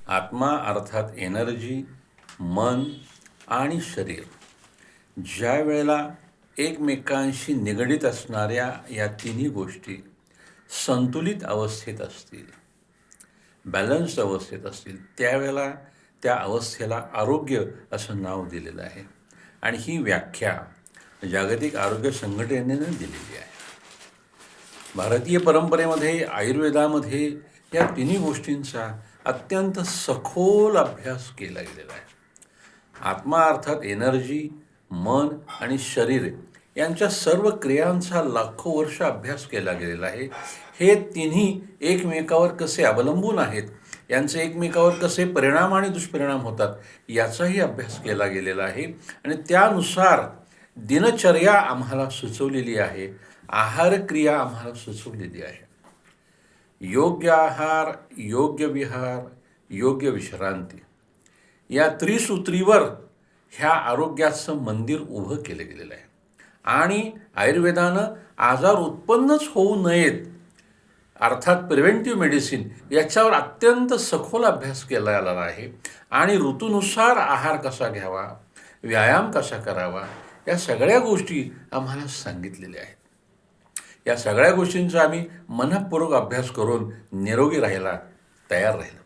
आत्मा अर्थात एनर्जी, मन आणि शरीर ज्या वेळेला एकमेकांशी निगडीत असणाऱ्या या तिन्ही गोष्टी संतुलित अवस्थेत असतील, बॅलन्स्ड अवस्थेत असतील, त्यावेळेला त्या अवस्थेला आरोग्य असं नाव दिलेलं आहे. आणि ही व्याख्या जागतिक आरोग्य संघटनेने दिलेली आहे. भारतीय परंपरेमध्ये, आयुर्वेदामध्ये या तिन्ही गोष्टींचा अत्यंत सखोल अभ्यास केला गेलेला आहे. आत्मा अर्थात एनर्जी, मन आणि शरीर यांच्या सर्व क्रियांचा लाखो वर्ष अभ्यास केला गेलेला आहे. हे तिन्ही एकमेकावर कसे अवलंबून आहेत, यांचे एकमेकावर कसे परिणाम आणि दुष्परिणाम होतात, याचाही अभ्यास केला गेलेला आहे. आणि त्यानुसार दिनचर्या आम्हाला सुचवलेली आहे, आहारक्रिया आम्हाला सुचवलेली आहे. योग्य आहार, योग्य विहार, योग्य विश्रांती या त्रिसूत्रीवर ह्या आरोग्याचं मंदिर उभं केलं गेलेलं आहे. आणि आयुर्वेदानं आजार उत्पन्नच होऊ नयेत अर्थात प्रिव्हेंटिव्ह मेडिसिन याच्यावर अत्यंत सखोल अभ्यास केला गेलेला आहे. आणि ऋतूनुसार आहार कसा घ्यावा, व्यायाम कसा करावा, या सगळ्या गोष्टी आम्हाला सांगितलेल्या आहेत. या सगळ्या गोष्टींचा आम्ही मनःपूर्वक अभ्यास करून निरोगी राहायला तयार राहिलो.